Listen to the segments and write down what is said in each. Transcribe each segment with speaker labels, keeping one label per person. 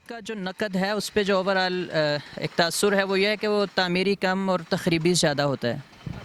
Speaker 1: آپ کا جو نقد ہے اس پہ جو اوورآل ایک تاثر ہے وہ یہ ہے کہ وہ تعمیری کم اور تخریبی زیادہ ہوتا ہے.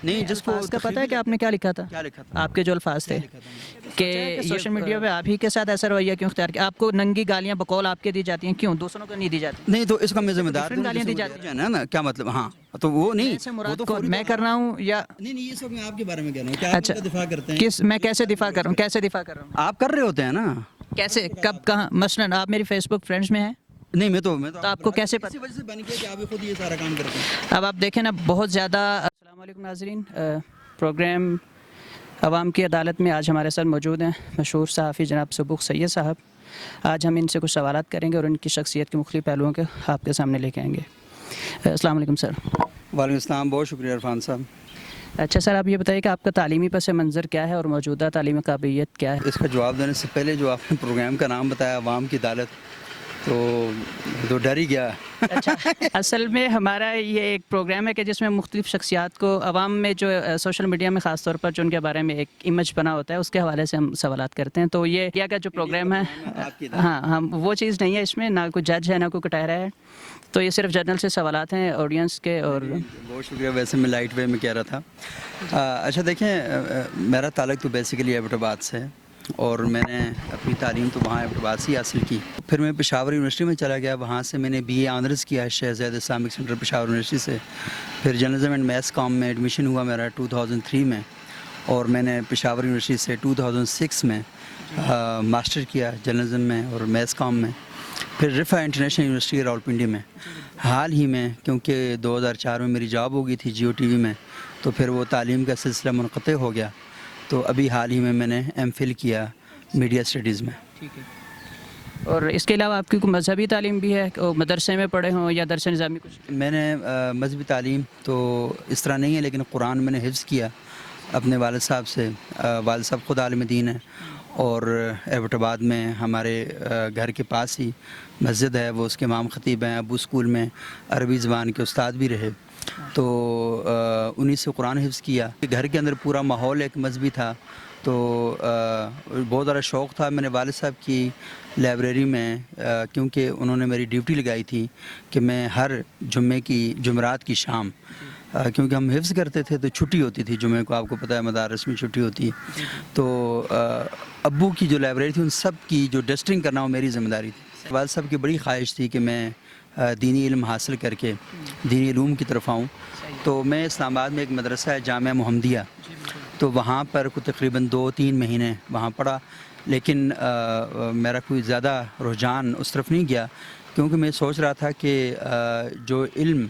Speaker 2: نہیں جس کو
Speaker 1: الفاظ کا پتہ ہے کہ آپ نے کیا لکھا تھا؟
Speaker 2: کیا لکھا تھا
Speaker 1: آپ کے جو الفاظ تھے
Speaker 2: لکھا تھا
Speaker 1: کہ سوشل میڈیا پہ آپ ہی کے ساتھ ایسا رویہ کیوں اختیار کیا؟ آپ کو ننگی گالیاں بقول آپ کے دی جاتی ہیں، کیوں دوسروں کو نہیں دی جاتی؟
Speaker 2: نہیں تو اس کا میں ذمہ دار
Speaker 1: different گالیاں دی جاتی
Speaker 2: ہیں نا کیا مطلب ہاں تو وہ نہیں
Speaker 1: سے
Speaker 2: وہ
Speaker 1: مراد
Speaker 2: تو
Speaker 1: کون میں کر رہا ہوں یا
Speaker 2: نہیں یہ سب میں آپ کے بارے میں کہہ رہا ہوں کیا آپ
Speaker 1: اچھا
Speaker 2: ان کا دفاع کرتے ہیں
Speaker 1: کس میں کیسے دفاع کر رہا ہوں کیسے دفاع کر رہا ہوں
Speaker 2: آپ کر رہے ہوتے ہیں نا
Speaker 1: کیسے کب کہاں مثلاً آپ میری فیس بک فرینڈس میں ہیں
Speaker 2: نہیں میں تو
Speaker 1: آپ کو کیسے
Speaker 2: اسی وجہ سے بن گیا کہ آپ خود یہ سارا کام کرتے ہیں
Speaker 1: اب آپ دیکھیں نا بہت زیادہ السلام علیکم ناظرین پروگرام عوام کی عدالت میں آج ہمارے ساتھ موجود ہیں مشہور صحافی جناب صبوح سید صاحب. آج ہم ان سے کچھ سوالات کریں گے اور ان کی شخصیت کے مختلف پہلوؤں کے آپ کے سامنے لے کے آئیں گے. السلام علیکم سر.
Speaker 2: وعلیکم السلام بہت شکریہ عرفان صاحب.
Speaker 1: اچھا سر آپ یہ بتائیے کہ آپ کا تعلیمی پس منظر کیا ہے اور موجودہ تعلیمی قابلیت کیا ہے؟
Speaker 2: اس کا جواب دینے سے پہلے جو آپ نے پروگرام کا نام بتایا عوام کی عدالت تو ڈر ہی گیا.
Speaker 1: اچھا اصل میں ہمارا یہ ایک پروگرام ہے کہ جس میں مختلف شخصیات کو عوام میں جو سوشل میڈیا میں خاص طور پر جو ان کے بارے میں ایک امیج بنا ہوتا ہے اس کے حوالے سے ہم سوالات کرتے ہیں. تو یہ کیا جو پروگرام ہے ہاں ہم وہ چیز نہیں ہے اس میں، نہ کوئی جج ہے نہ کوئی کٹہرا ہے. تو یہ صرف جنرل سے سوالات ہیں آڈینس کے. اور
Speaker 2: بہت شکریہ. ویسے میں لائٹ وے میں کہہ رہا تھا. اچھا دیکھیں میرا تعلق تو بیسیکلی ایبٹ آباد سے ہے اور میں نے اپنی تعلیم تو وہاں ایبٹ آباد سے ہی حاصل کی. پھر میں پشاور یونیورسٹی میں چلا گیا، وہاں سے میں نے BA آنرز کیا Shahzad Islamic centre Peshawar university سے. پھر جرنلزم اینڈ میس کام میں ایڈمیشن ہوا میرا 2003 میں اور میں نے پشاور یونیورسٹی سے 2006 میں ماسٹر کیا جرنلزم میں اور میس کام میں. پھر رفا انٹرنیشنل یونیورسٹی راولپنڈی میں. حال ہی میں کیونکہ 2004 میں میری جاب ہو گئی تھی جیو ٹی وی میں تو پھر وہ تعلیم کا سلسلہ منقطع ہو گیا. تو ابھی حال ہی میں نے MPhil کیا میڈیا اسٹڈیز میں.
Speaker 1: ٹھیک ہے. اور اس کے علاوہ آپ کی کوئی مذہبی تعلیم بھی ہے، مدرسے میں پڑھے ہوں یا درس نظامی کچھ؟
Speaker 2: میں نے مذہبی تعلیم تو اس طرح نہیں ہے لیکن قرآن میں نے حفظ کیا اپنے والد صاحب سے. والد صاحب خود عالم دین ہیں اور ایبٹ آباد میں ہمارے گھر کے پاس ہی مسجد ہے، وہ اس کے امام خطیب ہیں. ابو اسکول میں عربی زبان کے استاد بھی رہے تو انہی سے قرآن حفظ کیا. گھر کے اندر پورا ماحول ایک مذہبی تھا تو بہت زیادہ شوق تھا. میں نے والد صاحب کی لائبریری میں کیونکہ انہوں نے میری ڈیوٹی لگائی تھی کہ میں ہر جمعرات کی شام کیونکہ ہم حفظ کرتے تھے تو چھٹی ہوتی تھی جمعے کو، آپ کو پتہ ہے مدارس میں چھٹی ہوتی ہے. تو ابو کی جو لائبریری تھی ان سب کی جو ڈسٹنگ کرنا وہ میری ذمہ داری تھی. والد صاحب کی بڑی خواہش تھی کہ میں دینی علم حاصل کر کے دینی علوم کی طرف آؤں. تو میں اسلام آباد میں ایک مدرسہ ہے جامعہ محمدیہ، تو وہاں پر تقریباً 2-3 مہینے وہاں پڑھا لیکن میرا کوئی زیادہ رجحان اس طرف نہیں گیا کیونکہ میں سوچ رہا تھا کہ جو علم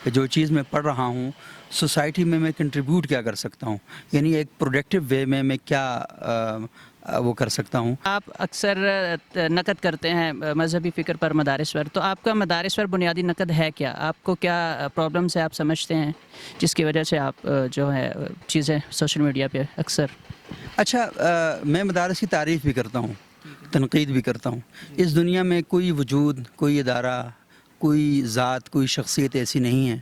Speaker 2: جو چیز میں پڑھ رہا ہوں سوسائٹی میں کنٹریبیوٹ کیا کر سکتا ہوں، یعنی ایک پروڈکٹیو وے میں کیا وہ کر سکتا ہوں.
Speaker 1: آپ اکثر نقد کرتے ہیں مذہبی فکر پر مدارس پر، تو آپ کا مدارس پر بنیادی نقد ہے کیا؟ آپ کو کیا پرابلمس ہے آپ سمجھتے ہیں جس کی وجہ سے آپ جو ہے چیزیں سوشل میڈیا پہ اکثر؟
Speaker 2: اچھا میں مدارس کی تعریف بھی کرتا ہوں، تنقید بھی کرتا ہوں. اس دنیا میں کوئی وجود، کوئی ادارہ، کوئی ذات، کوئی شخصیت ایسی نہیں ہے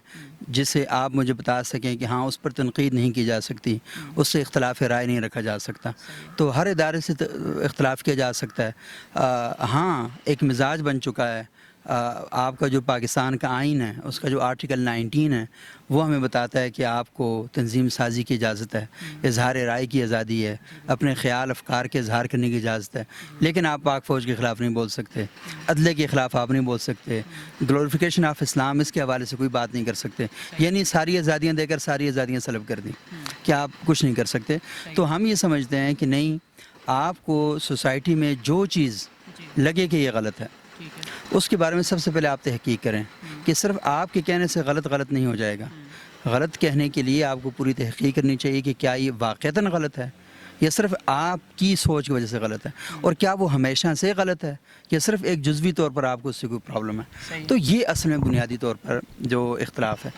Speaker 2: جسے آپ مجھے بتا سکیں کہ ہاں اس پر تنقید نہیں کی جا سکتی، اس سے اختلاف رائے نہیں رکھا جا سکتا. تو ہر ادارے سے اختلاف کیا جا سکتا ہے. ہاں ایک مزاج بن چکا ہے. آپ کا جو پاکستان کا آئین ہے اس کا جو آرٹیکل 19 ہے وہ ہمیں بتاتا ہے کہ آپ کو تنظیم سازی کی اجازت ہے، اظہار رائے کی آزادی ہے، اپنے خیال افکار کے اظہار کرنے کی اجازت ہے. لیکن آپ پاک فوج کے خلاف نہیں بول سکتے، عدلے کے خلاف آپ نہیں بول سکتے، گلوریفیکیشن آف اسلام اس کے حوالے سے کوئی بات نہیں کر سکتے. یعنی ساری آزادیاں دے کر ساری آزادیاں سلب کر دیں کہ آپ کچھ نہیں کر سکتے. تو ہم یہ سمجھتے ہیں کہ نہیں، آپ کو سوسائٹی میں جو چیز لگے کہ یہ غلط ہے اس کے بارے میں سب سے پہلے آپ تحقیق کریں کہ صرف آپ کے کہنے سے غلط نہیں ہو جائے گا. غلط کہنے کے لیے آپ کو پوری تحقیق کرنی چاہیے کہ کیا یہ واقعتاً غلط ہے یا صرف آپ کی سوچ کی وجہ سے غلط ہے، اور کیا وہ ہمیشہ سے غلط ہے یا صرف ایک جزوی طور پر آپ کو اس سے کوئی پرابلم ہے. تو یہ اصل میں بنیادی طور پر جو اختلاف ہے.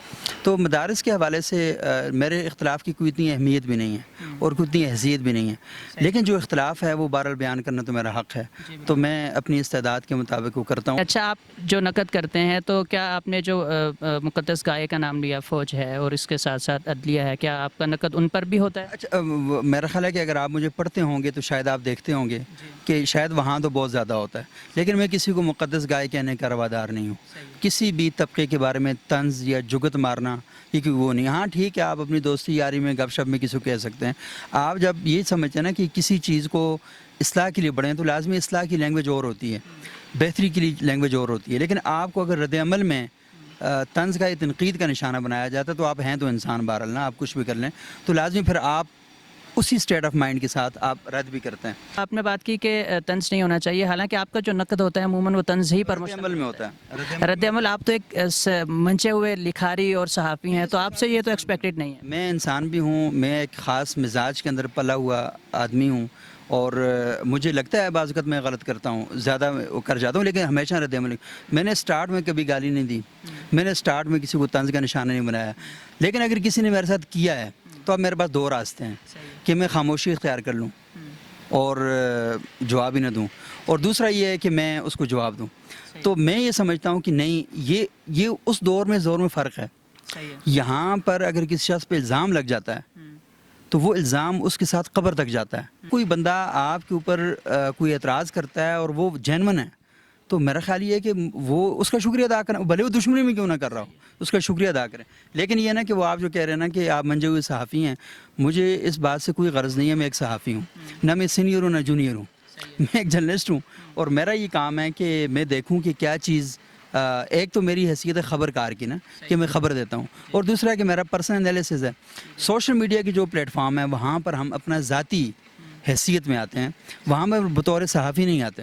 Speaker 2: تو مدارس کے حوالے سے میرے اختلاف کی کوئی اتنی اہمیت بھی نہیں ہے اور کوئی اتنی حیثیت بھی نہیں ہے، لیکن جو اختلاف ہے وہ بہرحال بیان کرنا تو میرا حق ہے، تو میں اپنی استعداد کے مطابق وہ کرتا ہوں.
Speaker 1: اچھا آپ جو نقد کرتے ہیں تو کیا آپ نے جو مقدس گائے کا نام لیا فوج ہے اور اس کے ساتھ ساتھ عدلیہ ہے، کیا آپ کا نقد ان پر بھی ہوتا ہے؟
Speaker 2: اچھا میرا خیال ہے کہ اگر آپ مجھے پڑھتے ہوں گے تو شاید آپ دیکھتے ہوں گے کہ شاید وہاں تو بہت زیادہ ہوتا ہے، لیکن میں کسی کو مقدس گائے کہنے کا روادار نہیں ہوں. کسی بھی طبقے کے بارے میں طنز یا جگت مارنا کیونکہ وہ نہیں. ہاں ٹھیک ہے، آپ اپنی دوستی یاری میں گپ شپ میں کسی کو کہہ سکتے ہیں. آپ جب یہ سمجھتے ہیں نا کہ کسی چیز کو اصلاح کے لیے بڑھیں تو لازمی اصلاح کی لینگویج اور ہوتی ہے، بہتری کی لینگویج اور ہوتی ہے. لیکن آپ کو اگر رد عمل میں طنز کا یا تنقید کا نشانہ بنایا جاتا ہے تو آپ ہیں تو انسان بہرحال نا، آپ کچھ بھی کر لیں تو لازمی پھر آپ اسی اسٹیٹ آف مائنڈ کے ساتھ آپ رد بھی کرتے ہیں.
Speaker 1: آپ نے بات کی کہ طنز نہیں ہونا چاہیے، حالانکہ آپ کا جو نقد ہوتا ہے عموماً وہ طنز ہی پر
Speaker 2: رد
Speaker 1: مشتمل
Speaker 2: عمل میں ہوتا ہے.
Speaker 1: رد عمل. آپ تو ایک منچے ہوئے لکھاری اور صحافی ہیں، تو آپ سے یہ تو ایکسپیکٹڈ نہیں ہے.
Speaker 2: میں انسان بھی ہوں، میں ایک خاص مزاج کے اندر پلا ہوا آدمی ہوں، اور مجھے لگتا ہے بعض اوقات میں غلط کرتا ہوں، زیادہ کر جاتا ہوں، لیکن ہمیشہ رد عمل. میں نے اسٹارٹ میں کبھی گالی نہیں دی، میں نے اسٹارٹ میں کسی کو طنز کا نشانہ نہیں بنایا. لیکن اگر کسی نے میرے ساتھ کیا ہے تو اب میرے پاس دو راستے ہیں کہ میں خاموشی اختیار کر لوں اور جواب ہی نہ دوں، اور دوسرا یہ ہے کہ میں اس کو جواب دوں. تو میں یہ سمجھتا ہوں کہ نہیں، یہ اس دور میں فرق ہے. یہاں پر اگر کسی شخص پہ الزام لگ جاتا ہے تو وہ الزام اس کے ساتھ قبر تک جاتا ہے. کوئی بندہ آپ کے اوپر کوئی اعتراض کرتا ہے اور وہ جینون ہے تو میرا خیال یہ ہے کہ وہ اس کا شکریہ ادا کریں، بھلے وہ دشمنی میں کیوں نہ کر رہا ہو، اس کا شکریہ ادا کریں. لیکن یہ نا کہ وہ آپ جو کہہ رہے ہیں نا کہ آپ منجے ہوئے صحافی ہیں، مجھے اس بات سے کوئی غرض نہیں ہے. میں ایک صحافی ہوں، نہ میں سینئر ہوں نہ جونیئر ہوں، میں ایک جرنلسٹ ہوں، اور میرا یہ کام ہے کہ میں دیکھوں کہ کیا چیز ایک تو میری حیثیت ہے خبر کار کی نا کہ میں خبر دیتا ہوں، اور دوسرا کہ میرا پرسنل انالیسز ہے. سوشل میڈیا کی جو پلیٹ فارم ہے وہاں پر ہم اپنا ذاتی حیثیت میں آتے ہیں، وہاں میں بطور صحافی نہیں آتے.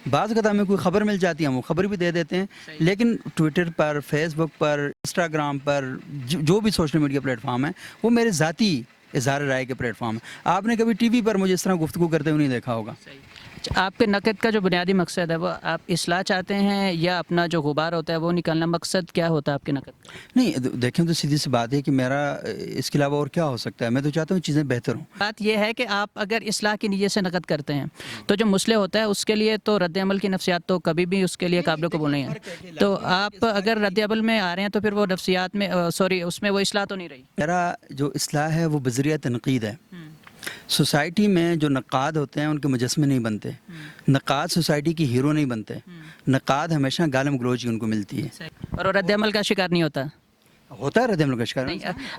Speaker 2: بعض اوقات ہمیں کوئی خبر مل جاتی ہے، ہم وہ خبر بھی دے دیتے ہیں، لیکن ٹویٹر پر، فیس بک پر، انسٹاگرام پر، جو بھی سوشل میڈیا پلیٹ فارم ہے وہ میرے ذاتی اظہار رائے کے پلیٹ فارم ہے. آپ نے کبھی ٹی وی پر مجھے اس طرح گفتگو کرتے ہوئے نہیں دیکھا ہوگا.
Speaker 1: آپ کے نقد کا جو بنیادی مقصد ہے وہ آپ اصلاح چاہتے ہیں یا اپنا جو غبار ہوتا ہے وہ نکالنا؟ مقصد کیا ہوتا ہے آپ کے نقد کا؟
Speaker 2: نہیں دیکھیں تو سیدھی سی بات ہے کہ میرا اس کے علاوہ اور کیا ہو سکتا ہے. میں تو چاہتا ہوں چیزیں بہتر ہوں.
Speaker 1: بات یہ ہے کہ آپ اگر اصلاح کی نیت سے نقد کرتے ہیں تو جو مسئلہ ہوتا ہے اس کے لیے تو رد عمل کی نفسیات تو کبھی بھی اس کے لیے قابل قبول نہیں ہے. تو آپ اگر رد عمل میں آ رہے ہیں تو پھر وہ نفسیات میں اس میں وہ اصلاح تو نہیں رہی.
Speaker 2: میرا جو اصلاح ہے وہ بذریعہ تنقید ہے. سوسائٹی میں جو نقاد ہوتے ہیں ان کے مجسمے نہیں بنتے، نقاد سوسائٹی کی ہیرو نہیں بنتے، نقاد ہمیشہ گالم گلوچ ان کو ملتی ہے.
Speaker 1: اور وہ رد عمل کا شکار نہیں ہوتا.
Speaker 2: ہوتا ہے رد عمل کا شکار.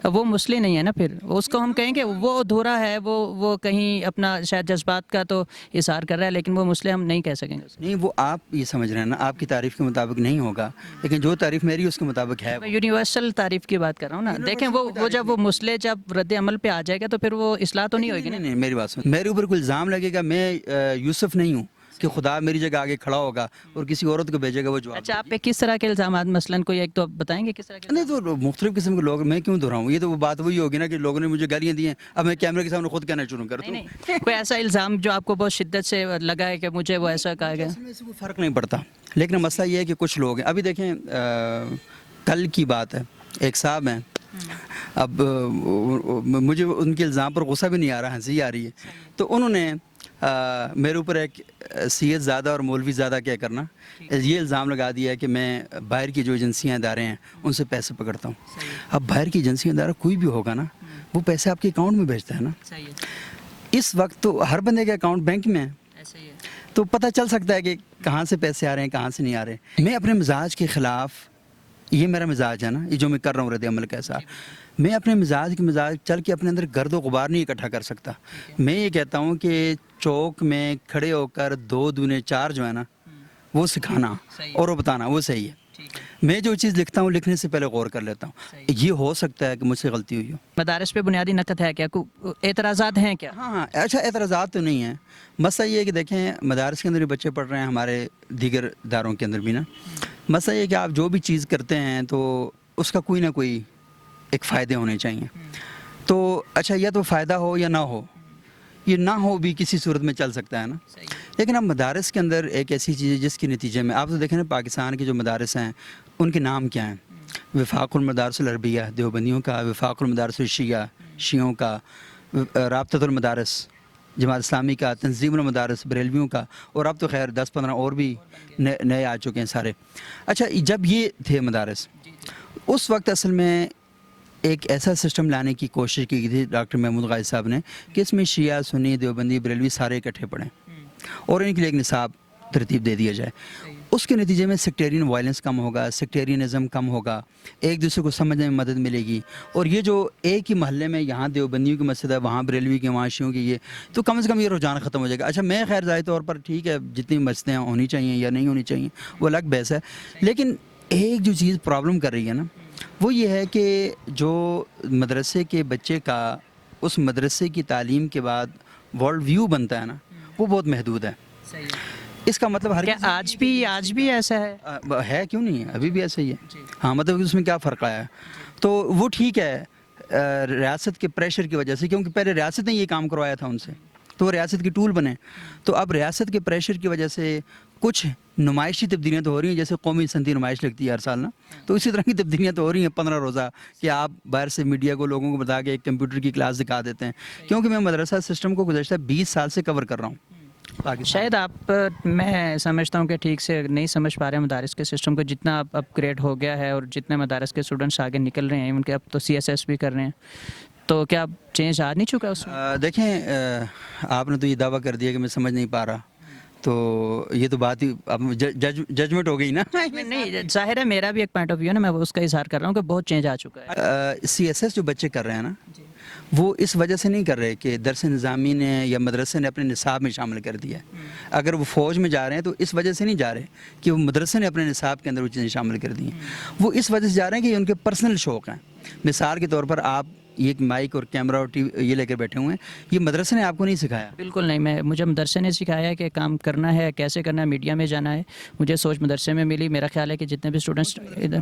Speaker 1: وہ مسئلہ نہیں ہے نا، پھر اس کو ہم کہیں گے وہ ادھورا ہے، وہ کہیں اپنا شاید جذبات کا تو اظہار کر رہا ہے، لیکن وہ مسئلہ ہم نہیں کہہ سکیں گے.
Speaker 2: نہیں، وہ آپ یہ سمجھ رہے ہیں نا، آپ کی تعریف کے مطابق نہیں ہوگا، لیکن جو تعریف میری اس کے مطابق ہے.
Speaker 1: میں یونیورسل تعریف کی بات کر رہا ہوں نا. دیکھیں وہ جب وہ مسئلہ جب رد عمل پہ آ جائے گا تو پھر وہ اصلاح تو نہیں ہوگی.
Speaker 2: نہیں، میری بات سن، میرے اوپر کوئی الزام لگے گا، میں یوسف نہیں ہوں کہ خدا میری جگہ آگے کھڑا ہوگا اور کسی عورت کو بھیجے گا وہ جواب.
Speaker 1: اچھا، آپ پہ کس طرح کے الزامات مثلاً کوئی ایک تو بتائیں گے کس طرح کے؟
Speaker 2: نہیں تو مختلف قسم کے لوگ، میں کیوں دہراؤں؟ یہ تو وہ بات وہی ہوگی نا کہ لوگوں نے مجھے گالیاں دی ہیں، اب میں کیمرے کے سامنے خود کہنا شروع کر دوں.
Speaker 1: نہیں، کوئی ایسا الزام جو آپ کو بہت شدت سے لگا ہے کہ مجھے وہ ایسا کہا گیا؟
Speaker 2: اس میں سے کوئی فرق نہیں پڑتا، لیکن مسئلہ یہ ہے کہ کچھ لوگ ہیں. ابھی دیکھیں کل کی بات ہے، ایک صاحب ہیں، اب مجھے ان کے الزام پر غصہ بھی نہیں آ رہا، ہنسی آ رہی ہے. تو انہوں نے میرے اوپر ایک سید زادہ اور مولوی زادہ کیا کرنا یہ الزام لگا دیا ہے کہ میں باہر کی جو ایجنسیاں ادارے ہیں ان سے پیسے پکڑتا ہوں. اب باہر کی ایجنسی ادارہ کوئی بھی ہوگا نا، وہ پیسے آپ کے اکاؤنٹ میں بھیجتا ہے نا. اس وقت تو ہر بندے کے اکاؤنٹ بینک میں ہے، تو پتہ چل سکتا ہے کہ کہاں سے پیسے آ رہے ہیں کہاں سے نہیں آ رہے. میں اپنے مزاج کے خلاف، یہ میرا مزاج ہے نا، یہ جو میں کر رہا ہوں رد عمل کیسا، میں اپنے مزاج چل کے اپنے اندر گرد و غبار نہیں اکٹھا کر سکتا. میں یہ کہتا ہوں کہ چوک میں کھڑے ہو کر 2 دنے 4 جو ہے نا وہ سکھانا اور وہ بتانا وہ صحیح ہے. میں جو چیز لکھتا ہوں لکھنے سے پہلے غور کر لیتا ہوں. یہ ہو سکتا ہے کہ مجھ سے غلطی ہوئی ہو.
Speaker 1: مدارس پہ بنیادی نقد ہے کیا؟ اعتراضات ہیں کیا؟
Speaker 2: ہاں، اچھا اعتراضات تو نہیں ہیں. مسئلہ یہ ہے کہ دیکھیں مدارس کے اندر بھی بچے پڑھ رہے ہیں، ہمارے دیگر اداروں کے اندر بھی نا. مسئلہ یہ ہے کہ آپ جو بھی چیز کرتے ہیں تو اس کا کوئی نہ کوئی ایک فائدے ہونے چاہیے. تو اچھا یا تو فائدہ ہو یا نہ ہو، یہ نہ ہو بھی کسی صورت میں چل سکتا ہے نا. لیکن اب مدارس کے اندر ایک ایسی چیز ہے جس کے نتیجے میں آپ تو دیکھیں نا پاکستان کے جو مدارس ہیں ان کے نام کیا ہیں؟ وفاق المدارس العربیہ دیوبندیوں کا، وفاق المدارس الشیعہ شیعوں کا، رابطۃ المدارس جماعت اسلامی کا، تنظیم المدارس بریلویوں کا، اور اب تو خیر 10-15 اور بھی نئے آ چکے ہیں سارے. اچھا، جب یہ تھے مدارس اس وقت اصل میں ایک ایسا سسٹم لانے کی کوشش کی گئی تھی ڈاکٹر محمود غازی صاحب نے کہ اس میں شیعہ سنی دیوبندی بریلوی سارے اکٹھے پڑھیں اور ان کے لیے ایک نصاب ترتیب دے دیا جائے. اس کے نتیجے میں سیکٹیرین وائلنس کم ہوگا, سیکٹیرینزم کم ہوگا, ایک دوسرے کو سمجھنے میں مدد ملے گی. اور یہ جو ایک ہی محلے میں یہاں دیوبندیوں کی مسجد ہے, وہاں بریلوی کی, وہاں شیعوں کی, یہ تو کم از کم یہ رجحان ختم ہو جائے گا. اچھا میں خیر ظاہر طور پر ٹھیک ہے جتنی مسجدیں ہونی چاہیے یا نہیں ہونی چاہیے وہ الگ بحث ہے, لیکن ایک جو چیز پرابلم کر رہی ہے نا وہ یہ ہے کہ جو مدرسے کے بچے کا اس مدرسے کی تعلیم کے بعد ورلڈ ویو بنتا ہے نا وہ بہت محدود ہے. اس کا مطلب ہر
Speaker 1: کیا آج بھی ایسا ہے؟
Speaker 2: ہے کیوں نہیں ہے, ابھی بھی ایسا ہی ہے. ہاں مطلب اس میں کیا فرق آیا ہے تو وہ ٹھیک ہے ریاست کے پریشر کی وجہ سے, کیونکہ پہلے ریاست نے یہ کام کروایا تھا ان سے تو وہ ریاست کی ٹول بنے. تو اب ریاست کے پریشر کی وجہ سے کچھ نمائشی تبدیلیاں تو ہو رہی ہیں, جیسے قومی سنتی نمائش لگتی ہے ہر سال نا, تو اسی طرح کی تبدیلیاں تو ہو رہی ہیں 15 روزہ کہ آپ باہر سے میڈیا کو لوگوں کو بتا کے ایک کمپیوٹر کی کلاس دکھا دیتے ہیں. کیونکہ میں مدرسہ سسٹم کو گزشتہ 20 سال سے کور کر رہا ہوں.
Speaker 1: شاید آپ میں سمجھتا ہوں کہ ٹھیک سے نہیں سمجھ پا رہے ہیں مدارس کے سسٹم کو, جتنا اپ گریڈ ہو گیا ہے اور جتنے مدارس کے اسٹوڈنٹس آگے نکل رہے ہیں ان کے اب تو CSS بھی کر رہے ہیں, تو کیا چینج آ نہیں چکا اس میں؟
Speaker 2: دیکھیں آپ نے تو یہ دعویٰ کر دیا کہ میں سمجھ نہیں پا رہا, تو یہ تو بات ہی اب ججمنٹ ہو گئی نا.
Speaker 1: نہیں ظاہر ہے میرا بھی ایک پوائنٹ آف ویو ہے نا, میں اس کا اظہار کر رہا ہوں کہ بہت چینج آ چکا ہے.
Speaker 2: CSS جو بچے کر رہے ہیں نا وہ اس وجہ سے نہیں کر رہے کہ درس نظامی نے یا مدرسے نے اپنے نصاب میں شامل کر دیا ہے. اگر وہ فوج میں جا رہے ہیں تو اس وجہ سے نہیں جا رہے کہ وہ مدرسے نے اپنے نصاب کے اندر وہ چیزیں شامل کر دی ہیں, وہ اس وجہ سے جا رہے ہیں کہ یہ ان کے پرسنل شوق ہیں. مثال کے طور پر آپ یہ ایک مائک اور کیمرہ اور یہ لے کر بیٹھے ہوئے ہیں, یہ مدرسے نے آپ کو نہیں سکھایا.
Speaker 1: بالکل نہیں, مجھے مدرسے نے سکھایا ہے کہ کام کرنا ہے, کیسے کرنا ہے, میڈیا میں جانا ہے. مجھے سوچ مدرسے میں ملی. میرا خیال ہے کہ جتنے بھی اسٹوڈنٹس ادھر,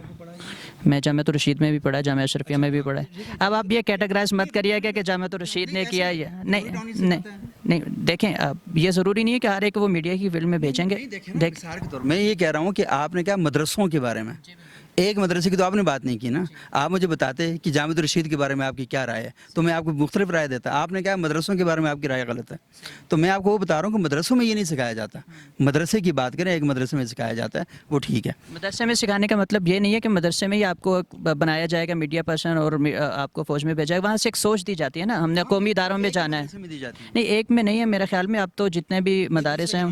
Speaker 1: میں جامعۃ الرشید میں بھی پڑھا, جامعہ اشرفیہ میں بھی پڑھا ہے. اب آپ یہ کیٹیگرائز مت کریے کہ جامعۃ الرشید نے کیا یا نہیں. دیکھیں اب یہ ضروری نہیں ہے کہ ہر ایک وہ میڈیا کی فیلڈ میں بھیجیں گے.
Speaker 2: میں یہ کہہ رہا ہوں کہ آپ نے کہا مدرسوں کے بارے میں, ایک مدرسے کی تو آپ نے بات نہیں کی نا. آپ مجھے بتاتے کہ جامعۃ الرشید کے بارے میں آپ کی کیا رائے ہے تو میں آپ کو مختلف رائے دیتا. آپ نے کہا مدرسوں کے بارے میں آپ کی رائے غلط ہے, تو میں آپ کو وہ بتا رہا ہوں کہ مدرسوں میں یہ نہیں سکھایا جاتا. مدرسے کی بات کریں, ایک مدرسے میں سکھایا جاتا ہے, وہ ٹھیک ہے.
Speaker 1: مدرسے میں سکھانے کا مطلب یہ نہیں ہے کہ مدرسے میں ہی آپ کو بنایا جائے گا میڈیا پرسن اور آپ کو فوج میں بھیجا جائے گا. وہاں سے ایک سوچ دی جاتی ہے نا, ہم نے قومی اداروں میں جانا ہے. نہیں ایک میں نہیں ہے میرے خیال میں. اب تو جتنے بھی مدارس ہیں,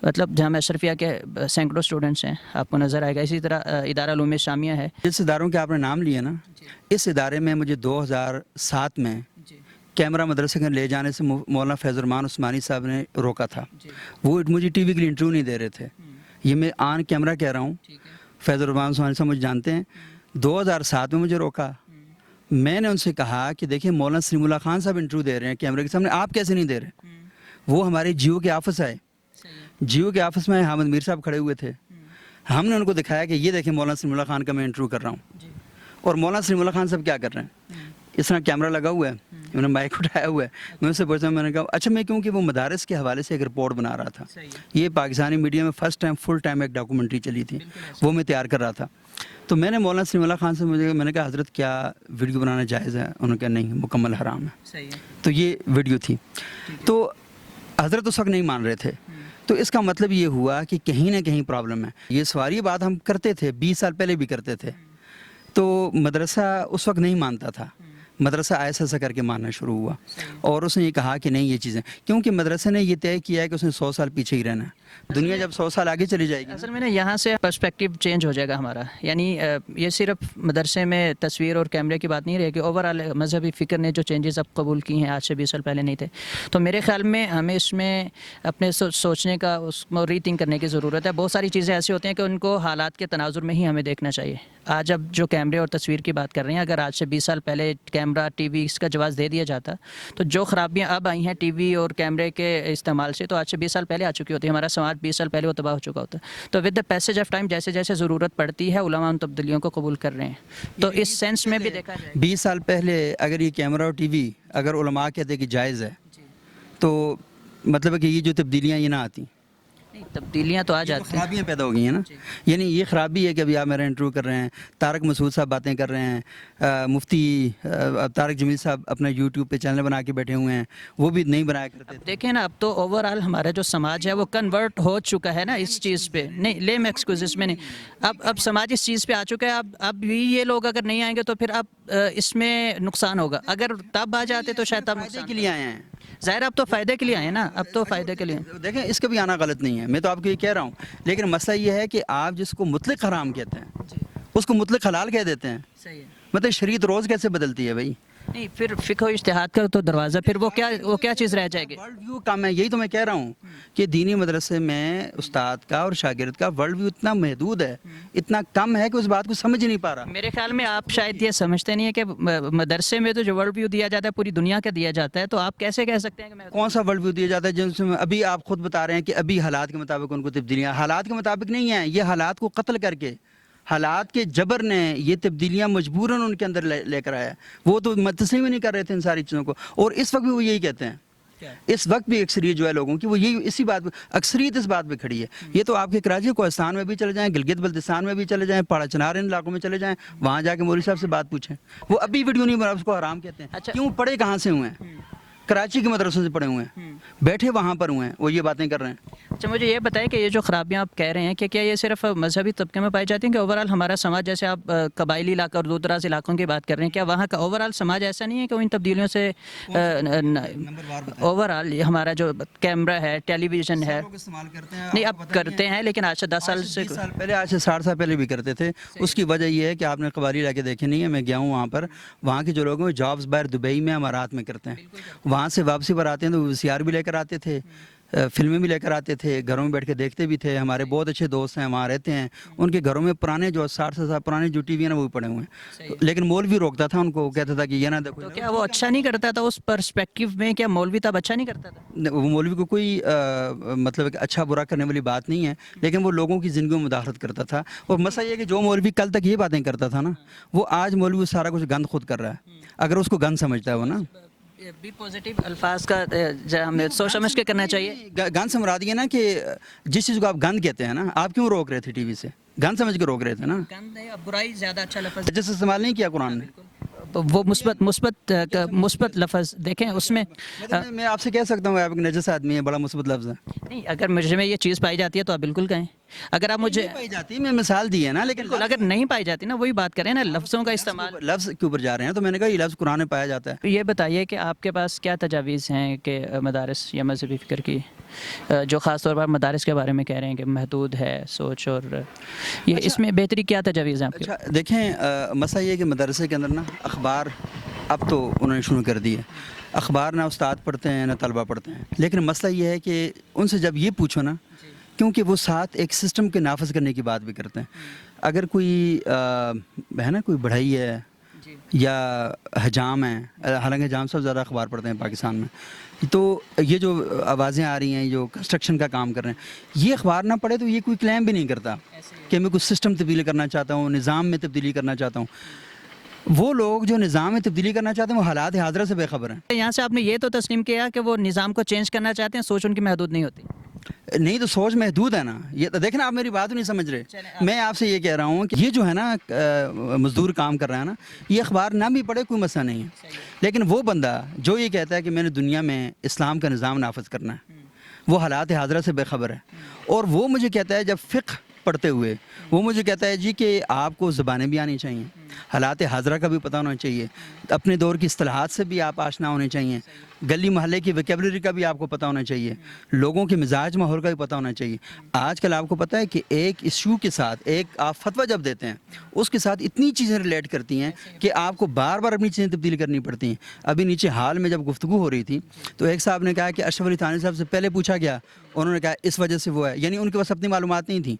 Speaker 1: مطلب جامعہ اشرفیہ کے سینکڑوں اسٹوڈنٹس ہیں, آپ کو نظر آئے گا. اسی طرح ادارہ علوم اسلامیہ ہے.
Speaker 2: جس اداروں کے آپ نے نام لیے نا, اس ادارے میں مجھے 2007 میں کیمرہ مدرسے کے لے جانے سے مولانا فیض الرحمان عثمانی صاحب نے روکا تھا. وہ مجھے ٹی وی کے لیے انٹرویو نہیں دے رہے تھے. یہ میں آن کیمرہ کہہ رہا ہوں, فیض الرحمان عثمانی صاحب مجھے جانتے ہیں. 2007 میں مجھے روکا. میں نے ان سے کہا کہ دیکھیں مولانا سلیم اللہ خان صاحب انٹرویو دے رہے ہیں کیمرے کے سامنے, آپ کیسے نہیں دے رہے؟ وہ ہمارے جیو کے آفس آئے, جیو کے آفس میں حامد میر صاحب کھڑے ہوئے تھے. ہم نے ان کو دکھایا کہ یہ دیکھیں مولانا سلیم اللہ خان کا میں انٹرویو کر رہا ہوں. اور مولانا سلیم اللہ خان صاحب کیا کر رہے ہیں, اس طرح کیمرہ لگا ہوا ہے, انہوں نے مائک اٹھایا ہوا ہے. میں ان سے پوچھتا ہوں, میں نے کہا اچھا میں کیونکہ وہ مدارس کے حوالے سے ایک رپورٹ بنا رہا تھا. یہ پاکستانی میڈیا میں فرسٹ ٹائم فل ٹائم ایک ڈاکومنٹری چلی تھی, وہ میں تیار کر رہا تھا. تو میں نے مولانا سلیم اللہ خان سے میں نے کہا حضرت کیا ویڈیو بنانا جائز ہے؟ انہوں نے کہا نہیں, مکمل حرام ہے. تو یہ ویڈیو تھی. تو حضرت اس وقت نہیں مان رہے تھے. تو اس کا مطلب یہ ہوا کہ کہیں نہ کہیں پرابلم ہے. یہ سواری بات ہم کرتے تھے, 20 سال پہلے بھی کرتے تھے. تو مدرسہ اس وقت نہیں مانتا تھا. مدرسہ ایسا ایسا کر کے ماننا شروع ہوا, اور اس نے یہ کہا کہ نہیں یہ چیزیں, کیونکہ مدرسے نے یہ طے کیا ہے کہ اس نے 100 سال پیچھے ہی رہنا ہے. دنیا جب 100 سال آگے چلی جائے گی,
Speaker 1: اصل میں نا یہاں سے پرسپیکٹیو چینج ہو جائے گا ہمارا. یعنی یہ صرف مدرسے میں تصویر اور کیمرے کی بات نہیں رہے گی, اوور آل مذہبی فکر نے جو چینجز اب قبول کی ہیں آج سے 20 سال پہلے نہیں تھے. تو میرے خیال میں ہمیں اس میں اپنے سوچنے کا, اس کو ری تھنک کرنے کی ضرورت ہے. بہت ساری چیزیں ایسی ہوتی ہیں کہ ان کو حالات کے تناظر میں ہی ہمیں دیکھنا چاہیے. آج اب جو کیمرے اور تصویر کی بات کر رہے ہیں, اگر آج سے 20 سال پہلے کیمرہ ٹی وی اس کا جواز دے دیا جاتا, تو جو خرابیاں اب آئی ہیں ٹی وی اور کیمرے کے استعمال سے, تو آج سے 20 سال پہلے آ چکی ہوتی ہے. ہمارا سماج 20 سال پہلے وہ تباہ ہو چکا ہوتا ہے. تو with the passage of time جیسے جیسے ضرورت پڑتی ہے, علماء ان تبدیلیوں کو قبول کر رہے ہیں. تو اس سینس میں بھی دیکھا جائے
Speaker 2: 20 سال پہلے اگر یہ کیمرہ اور ٹی وی اگر علماء کہتے کہ جائز ہے, تو مطلب ہے کہ یہ جو تبدیلیاں یہ نہ آتی.
Speaker 1: تبدیلیاں تو آ جاتی ہیں.
Speaker 2: خرابیاں پیدا ہو گئی ہیں نا. یعنی یہ خرابی ہے کہ ابھی آپ میرا انٹرویو کر رہے ہیں, طارق مسعود صاحب باتیں کر رہے ہیں, مفتی طارق جمیل صاحب اپنا یوٹیوب پہ چینل بنا کے بیٹھے ہوئے ہیں, وہ بھی نہیں بنایا کرتے تھے.
Speaker 1: دیکھیں نا, اب تو اوور آل ہمارا جو سماج ہے وہ کنورٹ ہو چکا ہے نا اس چیز پہ. نہیں لیم ایکسکیوزز میں نہیں, اب سماج اس چیز پہ آ چکا ہے. اب بھی یہ لوگ اگر نہیں آئیں گے تو پھر اب اس میں نقصان ہوگا. اگر تب آ جاتے تو شاید تب
Speaker 2: فائدے
Speaker 1: نقصان
Speaker 2: کے لیے آئے ہیں.
Speaker 1: ظاہر اب تو فائدے کے لیے آئے نا, اب تو فائدے کے لیے.
Speaker 2: دیکھیں اس کا بھی آنا غلط نہیں ہے, میں تو آپ کو یہ کہہ رہا ہوں, لیکن مسئلہ یہ ہے کہ آپ جس کو مطلق حرام کہتے ہیں اس کو مطلق حلال کہہ دیتے ہیں.
Speaker 1: صحیح ہے.
Speaker 2: مطلب شریعت روز کیسے بدلتی ہے بھائی؟
Speaker 1: نہیں پھر فقہ و اجتہاد کا تو دروازہ, پھر وہ کیا چیز رہ جائے گی.
Speaker 2: ورلڈ ویو کم ہے, یہی تو میں کہہ رہا ہوں کہ دینی مدرسے میں استاد کا اور شاگرد کا ورلڈ ویو اتنا محدود ہے, اتنا کم ہے کہ اس بات کو سمجھ ہی نہیں پا رہا.
Speaker 1: میرے خیال میں آپ شاید یہ سمجھتے نہیں ہیں کہ مدرسے میں تو جو ورلڈ ویو دیا جاتا ہے پوری دنیا کا دیا جاتا ہے, تو آپ کیسے کہہ سکتے ہیں کہ میں
Speaker 2: کون سا ورلڈ ویو دیا جاتا ہے جس میں ابھی آپ خود بتا رہے ہیں کہ ابھی حالات کے مطابق ان کو تبدیلیاں, حالات کے مطابق نہیں ہیں, یہ حالات کو قتل کر کے, حالات کے جبر نے یہ تبدیلیاں مجبوراً ان کے اندر لے کر آیا. وہ تو تسلیم ہی نہیں کر رہے تھے ان ساری چیزوں کو, اور اس وقت بھی وہ یہی کہتے ہیں. اس وقت بھی اکثریت جو ہے لوگوں کی وہ یہی اسی بات پہ, اکثریت اس بات پہ کھڑی ہے. یہ تو آپ کے کراچی کوہستان میں بھی چلے جائیں, گلگت بلتستان میں بھی چلے جائیں, پاڑا چنار ان علاقوں میں چلے جائیں, وہاں جا کے مولوی صاحب سے بات پوچھیں, وہ ابھی ویڈیو نہیں بنا, اس کو حرام کہتے ہیں.
Speaker 1: اچھا.
Speaker 2: کیوں پڑھے کہاں سے ہوئے ہیں؟ کراچی کے مدرسوں سے پڑھے ہوئے ہیں, بیٹھے وہاں پر ہوئے ہیں, وہ یہ باتیں کر رہے ہیں.
Speaker 1: اچھا مجھے یہ بتائیں کہ یہ جو خرابیاں آپ کہہ رہے ہیں کہ کیا یہ صرف مذہبی طبقے میں پائی جاتی ہیں کہ اوور آل ہمارا سماج, جیسے آپ قبائلی علاقہ اور دور دراز علاقوں کی بات کر رہے ہیں, کیا وہاں کا اوور آل سماج ایسا نہیں ہے کہ وہ ان تبدیلیوں سے اوور آل ہمارا جو کیمرہ ہے, ٹیلی ویژن ہے, نہیں اب کرتے ہیں لیکن آج سے 10 سال سے
Speaker 2: پہلے, آج سے 60 سال پہلے بھی کرتے تھے. اس کی وجہ یہ ہے کہ آپ نے قبائلی علاقے دیکھے نہیں ہیں, میں گیا ہوں وہاں پر, وہاں کے جو لوگ ہیں جابس باہر دبئی میں, امارات میں کرتے ہیں, وہاں سے واپسی پر آتے ہیں تو وی بھی لے کر آتے تھے, فلمیں بھی لے کر آتے تھے, گھروں میں بیٹھ کے دیکھتے بھی تھے. ہمارے بہت اچھے دوست ہیں وہاں رہتے ہیں, ان کے گھروں میں پرانے جو 60 سال پرانے جو ٹی وی ہیں نا وہ بھی پڑے ہوئے ہیں, لیکن مولوی روکتا تھا ان کو, کہتا تھا کہ یہ نہ دیکھو.
Speaker 1: تو کیا وہ اچھا نہیں کرتا تھا اس پرسپیکٹیو میں, کیا مولوی تب اچھا نہیں کرتا تھا؟
Speaker 2: وہ مولوی کو کوئی مطلب ایک اچھا برا کرنے والی بات نہیں ہے, لیکن وہ لوگوں کی زندگی میں مداخلت کرتا تھا. اور مسئلہ یہ ہے کہ جو مولوی کل تک یہ باتیں کرتا تھا نا, وہ آج مولوی سارا کچھ گند خود کر رہا ہے, اگر اس کو گند سمجھتا ہے وہ نا.
Speaker 1: بھی پازیٹیو الفاظ کا ہمیں سوچ سمجھ کے کرنا چاہیے.
Speaker 2: گند سے مراد یہ نا کہ جس چیز کو آپ گند کہتے ہیں نا, آپ کیوں روک رہے تھے ٹی وی سے؟ گند سمجھ کے روک رہے تھے نا.
Speaker 1: گند نہیں, برائی زیادہ اچھا لفظ
Speaker 2: جس استعمال نہیں کیا قرآن نے,
Speaker 1: وہ مثبت لفظ دیکھیں اس میں.
Speaker 2: میں آپ سے کہہ سکتا ہوں آپ ایک نجس آدمی ہے, بڑا مثبت لفظ ہے.
Speaker 1: نہیں اگر مجھے میں یہ چیز پائی جاتی ہے تو آپ بالکل کہیں, اگر آپ مجھے
Speaker 2: پائی جاتی ہے, میں مثال دی ہے نا, لیکن
Speaker 1: بالکل اگر نہیں پائی جاتی نا, وہی بات کریں نا, لفظوں کا استعمال
Speaker 2: لفظ کے اوپر جا رہے ہیں, تو میں نے کہا یہ لفظ قرآن میں پایا جاتا ہے.
Speaker 1: یہ بتائیے کہ آپ کے پاس کیا تجاویز ہیں کہ مدارس یا مذہبی فکر کی, جو خاص طور پر مدارس کے بارے میں کہہ رہے ہیں کہ محدود ہے سوچ, اور یہ اس میں بہتری کیا تجاویز ہیں آپ کے؟
Speaker 2: اچھا دیکھیں, مسئلہ یہ ہے کہ مدرسے کے اندر نا اخبار اب تو انہوں نے شروع کر دی ہے. اخبار نہ استاد پڑھتے ہیں نہ طلبہ پڑھتے ہیں, لیکن مسئلہ یہ ہے کہ ان سے جب یہ پوچھو نا, کیونکہ وہ ساتھ ایک سسٹم کے نافذ کرنے کی بات بھی کرتے ہیں. اگر کوئی ہے نا, کوئی بڑھائی ہے یا حجام ہے, حالانکہ حجام سب زیادہ اخبار پڑھتے ہیں پاکستان میں, تو یہ جو آوازیں آ رہی ہیں جو کنسٹرکشن کا کام کر رہے ہیں, یہ اخبار نہ پڑھے تو یہ کوئی کلیم بھی نہیں کرتا کہ میں کچھ سسٹم تبدیل کرنا چاہتا ہوں, نظام میں تبدیلی کرنا چاہتا ہوں. وہ لوگ جو نظام میں تبدیلی کرنا چاہتے ہیں وہ حالات حاضرہ سے بے خبر ہیں.
Speaker 1: یہاں سے آپ نے یہ تو تسلیم کیا کہ وہ نظام کو چینج کرنا چاہتے ہیں, سوچ ان کی محدود نہیں ہوتی.
Speaker 2: نہیں تو سوچ محدود ہے نا. یہ تو دیکھیں آپ میری بات نہیں سمجھ رہے. میں آپ سے یہ کہہ رہا ہوں کہ یہ جو ہے نا مزدور کام کر رہا ہے نا, یہ اخبار نہ بھی پڑھے کوئی مسئلہ نہیں ہے, لیکن وہ بندہ جو یہ کہتا ہے کہ میں نے دنیا میں اسلام کا نظام نافذ کرنا ہے, وہ حالات حاضرہ سے بے خبر ہے. اور وہ مجھے کہتا ہے جب فقہ پڑھتے ہوئے, وہ مجھے کہتا ہے جی کہ آپ کو زبانیں بھی آنی چاہیے, حالات حاضرہ کا بھی پتہ ہونا چاہیے, اپنے دور کی اصطلاحات سے بھی آپ آشنا ہونے چاہیے, گلی محلے کی ویکیبلری کا بھی آپ کو پتہ ہونا چاہیے, لوگوں کے مزاج ماحول کا بھی پتہ ہونا چاہیے. آج کل آپ کو پتہ ہے کہ ایک ایشو کے ساتھ ایک آپ فتویٰ جب دیتے ہیں, اس کے ساتھ اتنی چیزیں ریلیٹ کرتی ہیں کہ آپ کو بار بار اپنی چیزیں تبدیل کرنی پڑتی ہیں. ابھی نیچے حال میں جب گفتگو ہو رہی تھی تو ایک صاحب نے کہا کہ اشرف علی تھانوی صاحب سے پہلے پوچھا گیا, انہوں نے کہا اس وجہ سے وہ ہے, یعنی ان کے پاس اپنی معلومات نہیں تھیں.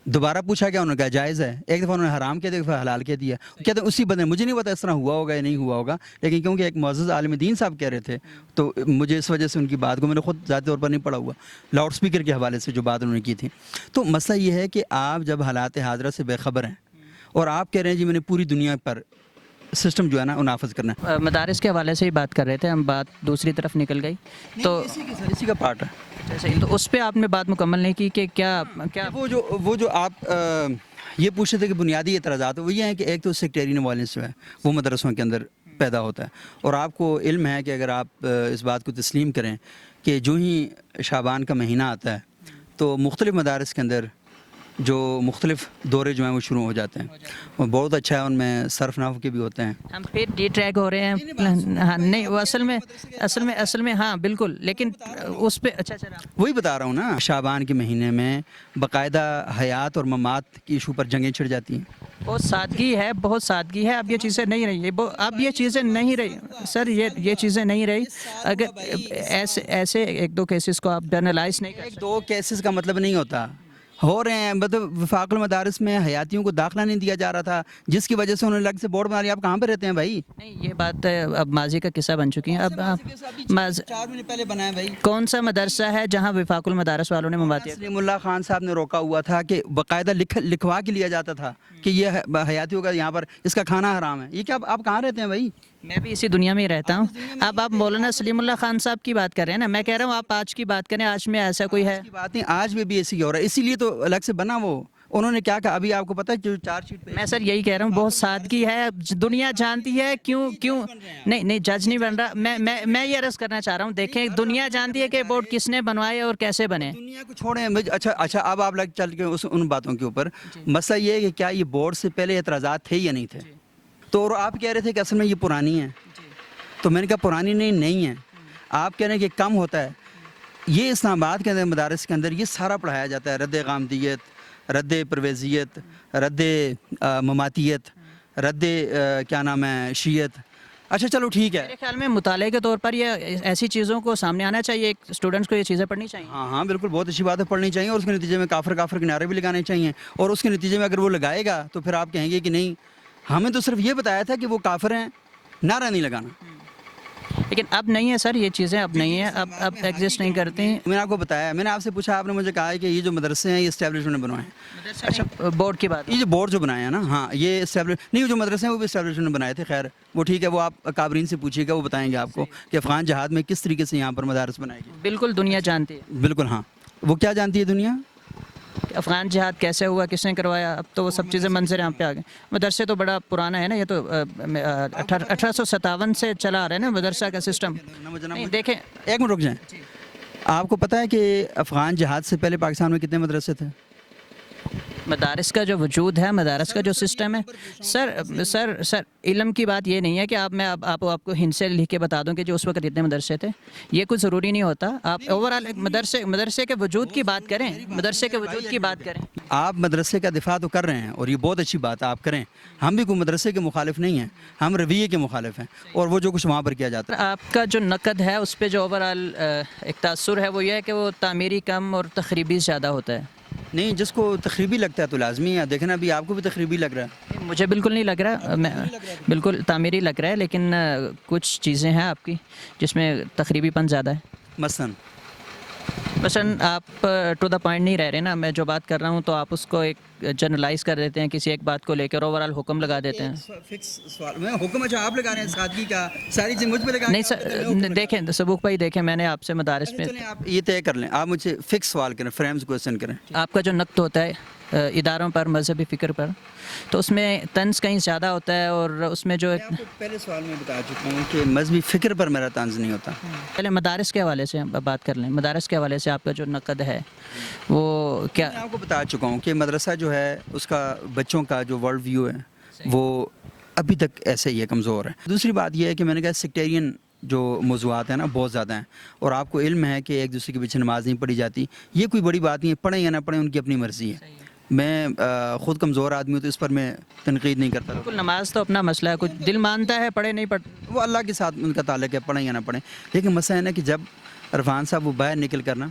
Speaker 2: دوبارہ پوچھا گیا, انہوں نے کہا جائز ہے. ایک دفعہ انہوں نے حرام کہہ دیا, ایک دفعہ حلال کہہ دیا. کہتے ہیں اسی بدلے مجھے نہیں پتا اس طرح ہوا ہوگا یا نہیں ہوا ہوگا, لیکن کیونکہ ایک معزز عالم دین صاحب کہہ رہے تھے تو مجھے اس وجہ سے ان کی بات کو میں نے خود ذاتی طور پر نہیں پڑھا ہوا, لاؤڈ اسپیکر کے حوالے سے جو بات انہوں نے کی تھی. تو مسئلہ یہ ہے کہ آپ جب حالات حاضرہ سے بے خبر ہیں اور آپ کہہ رہے ہیں جی میں نے پوری دنیا پر سسٹم جو ہے نا وہ نافذ کرنا ہے.
Speaker 1: مدارس کے حوالے سے ہی بات کر رہے تھے ہم، بات دوسری طرف نکل گئی تو
Speaker 2: اسی کا پارٹ ہے.
Speaker 1: جیسے تو اس پہ آپ نے بات مکمل نہیں کی کہ کیا کیا
Speaker 2: وہ جو آپ یہ پوچھ رہے تھے کہ بنیادی اعتراضات وہ یہ ہیں کہ ایک تو سیکٹیرین وائلنس جو ہے وہ مدرسوں کے اندر پیدا ہوتا ہے. اور آپ کو علم ہے کہ اگر آپ اس بات کو تسلیم کریں کہ جو ہی شعبان کا مہینہ آتا ہے تو مختلف مدارس کے اندر جو مختلف دورے جو ہیں وہ شروع ہو جاتے ہیں. وہ بہت اچھا ہے، ان میں صرف نحو کے بھی ہوتے ہیں.
Speaker 1: ہم پھر ڈی ٹریک ہو رہے ہیں. ہاں نہیں، وہ اصل میں ہاں بالکل، لیکن اس پہ اچھا چلا
Speaker 2: وہی بتا رہا ہوں نا، شعبان کے مہینے میں باقاعدہ حیات اور ممات کی ایشو پر جنگیں چھڑ جاتی ہیں.
Speaker 1: بہت سادگی ہے، بہت سادگی ہے. اب یہ چیزیں نہیں رہی، اب یہ چیزیں نہیں رہی سر، یہ چیزیں نہیں رہی. اگر ایسے ایک دو کیسز کو آپ جرنلائز نہیں کر
Speaker 2: ایک دو کیسز کا مطلب نہیں ہوتا، ہو رہے ہیں. مطلب وفاق المدارس میں حیاتیوں کو داخلہ نہیں دیا جا رہا تھا، جس کی وجہ سے انہوں نے الگ سے بورڈ بنا لیا. آپ کہاں پہ رہتے ہیں بھائی؟
Speaker 1: نہیں، یہ بات اب ماضی کا قصہ بن چکی ہے. اب
Speaker 2: 4 مہینے پہلے بنا ہے بھائی.
Speaker 1: کون سا مدرسہ ہے جہاں وفاق المدارس والوں نے مماتیت
Speaker 2: سلیم اللہ خان صاحب نے روکا ہوا تھا کہ باقاعدہ لکھوا کے لیا جاتا تھا کہ یہ حیاتیوں کا یہاں پر اس کا کھانا حرام ہے. یہ کیا آپ کہاں رہتے ہیں بھائی؟
Speaker 1: میں بھی اسی دنیا میں ہی رہتا ہوں. اب آپ مولانا سلیم اللہ خان صاحب کی بات کر رہے ہیں نا، میں کہہ رہا ہوں آپ آج کی بات کریں. آج میں ایسا کوئی ہے
Speaker 2: کی بات نہیں، آج میں بھی ایسی ہو رہا ہے. اسی لیے تو الگ سے بنا وہ. انہوں نے کیا کہا ابھی آپ کو پتہ ہے جو 4 شیٹ پہ
Speaker 1: میں سر یہی کہہ رہا ہوں، بہت سادگی ہے. دنیا جانتی ہے کیوں نہیں جج نہیں بن رہا. میں یہ عرض کرنا چاہ رہا ہوں، دیکھیں دنیا جانتی ہے کہ بورڈ کس نے بنوائے اور کیسے بنے.
Speaker 2: دنیا کو چھوڑیں. اچھا اب آپ لگ چل کے ان باتوں کے اوپر. مسئلہ یہ ہے کہ کیا یہ بورڈ سے پہلے اعتراضات تھے یا نہیں تھے. تو اور آپ کہہ رہے تھے کہ اصل میں یہ پرانی ہے. تو میں نے کہا پرانی نہیں ہے. آپ کہہ رہے ہیں کہ کم ہوتا ہے. یہ اسلام آباد کے اندر مدارس کے اندر یہ سارا پڑھایا جاتا ہے. رد غامدیت، رد پرویزیت، رد مماتیت، رد کیا نام ہے شیعت. اچھا چلو ٹھیک ہے.
Speaker 1: میرے خیال میں مطالعے کے طور پر یہ ایسی چیزوں کو سامنے آنا چاہیے. ایک اسٹوڈنٹس کو یہ چیزیں پڑھنی چاہیے.
Speaker 2: ہاں بالکل، بہت اچھی بات ہے، پڑھنی چاہیے. اور اس کے نتیجے میں کافر کے نعرے بھی لگانے چاہیے. اور اس کے نتیجے میں اگر وہ لگائے گا تو پھر آپ کہیں گے کہ نہیں، ہمیں تو صرف یہ بتایا تھا کہ وہ کافر ہیں، نعرہ نہیں لگانا.
Speaker 1: لیکن اب نہیں ہے سر، یہ چیزیں اب نہیں ہیں، اب ایگزسٹ نہیں کرتی ہیں.
Speaker 2: میں نے آپ کو بتایا، میں نے آپ سے پوچھا، آپ نے مجھے کہا ہے کہ یہ جو مدرسے ہیں یہ اسٹیبلشمنٹ نے بنوائے ہیں.
Speaker 1: اچھا بورڈ کی بات
Speaker 2: یہ جو بورڈ جو بنایا ہے نا، ہاں یہ نہیں، جو مدرسے ہیں وہ بھی اسٹیبلشمنٹ نے بنائے تھے. خیر وہ ٹھیک ہے، وہ آپ کابرین سے پوچھیے گا، وہ بتائیں گے آپ کو کہ افغان جہاد میں کس طریقے سے یہاں پر مدارس بنائے گئے.
Speaker 1: بالکل دنیا جانتی ہے.
Speaker 2: بالکل ہاں. وہ کیا جانتی ہے دنیا؟
Speaker 1: افغان جہاد کیسے ہوا، کس نے کروایا. اب تو وہ سب چیزیں منظر یہاں پہ آ گئے. مدرسے تو بڑا پرانا ہے نا، یہ تو 1857 سے چلا آ رہا ہے نا مدرسہ کا سسٹم. نہیں دیکھیں،
Speaker 2: ایک منٹ رک جائیں. آپ کو پتہ ہے کہ افغان جہاد سے پہلے پاکستان میں کتنے مدرسے تھے؟
Speaker 1: مدارس کا جو وجود ہے، مدارس کا جو سسٹم ہے سر علم کی بات یہ نہیں ہے کہ میں آپ کو ہند سے لکھ کے بتا دوں کہ جو اس وقت اتنے مدرسے تھے. یہ کچھ ضروری نہیں ہوتا. آپ اوور آل مدرسے کے وجود کی بات کریں. مدرسے کے وجود کی بات کریں.
Speaker 2: آپ مدرسے کا دفاع تو کر رہے ہیں اور یہ بہت اچھی بات ہے، آپ کریں. ہم بھی کوئی مدرسے کے مخالف نہیں ہیں، ہم رویے کے مخالف ہیں اور وہ جو کچھ وہاں پر کیا جاتا ہے.
Speaker 1: آپ کا جو نقد ہے اس پہ جو اوور آل ایک تاثر ہے وہ یہ ہے کہ وہ تعمیری کم اور تخریبی زیادہ ہوتا ہے.
Speaker 2: نہیں، جس کو تخریبی لگتا ہے تو لازمی ہے. دیکھنا ابھی آپ کو بھی تخریبی لگ رہا ہے.
Speaker 1: مجھے بالکل نہیں لگ رہا، میں بالکل تعمیری لگ رہا ہے، لیکن کچھ چیزیں ہیں آپ کی جس میں تخریبی پن زیادہ ہے. مثلاً آپ ٹو دا پوائنٹ نہیں رہ رہے نا. میں جو بات کر رہا ہوں تو آپ اس کو ایک جنرلائز کر دیتے ہیں کسی ایک بات کو لے کر، اوور آل حکم لگا دیتے ہیں.
Speaker 2: فکس سوال میں حکم اچھا آپ لگا رہے ہیں سادگی کا، ساری چیز مجھ پہ لگا.
Speaker 1: نہیں سر دیکھیں سبوک بھائی، دیکھیں میں نے آپ سے مدارس میں،
Speaker 2: آپ یہ طے کر لیں، آپ مجھ سے فکس سوال کریں، فریمز کوسچن کریں.
Speaker 1: آپ کا جو نقد ہوتا ہے اداروں پر، مذہبی فکر پر، تو اس میں طنز کہیں زیادہ ہوتا ہے. اور اس میں جو
Speaker 2: پہلے سوال میں بتا چکا ہوں کہ مذہبی فکر پر میرا طنز نہیں ہوتا.
Speaker 1: پہلے مدارس کے حوالے سے بات کر لیں. مدارس کے حوالے سے آپ کا جو نقد ہے وہ کیا؟
Speaker 2: میں آپ کو بتا چکا ہوں کہ مدرسہ جو ہے اس کا بچوں کا جو ورلڈ ویو ہے وہ ابھی تک ایسے ہی ہے، کمزور ہے. دوسری بات یہ ہے کہ میں نے کہا سیکٹیرین جو موضوعات ہیں نا بہت زیادہ ہیں، اور آپ کو علم ہے کہ ایک دوسرے کے پیچھے نماز نہیں پڑھی جاتی. یہ کوئی بڑی بات نہیں ہے، پڑھیں یا نہ پڑھیں ان کی اپنی مرضی ہے. میں خود کمزور آدمی ہوں تو اس پر میں تنقید نہیں کرتا.
Speaker 1: بالکل، نماز تو اپنا مسئلہ ہے، کچھ دل مانتا ہے پڑھے نہیں پڑھ،
Speaker 2: وہ اللہ کے ساتھ ان کا تعلق ہے، پڑھیں یا نہ پڑھیں. لیکن مسئلہ ہے نا کہ جب عرفان صاحب وہ باہر نکل کر نا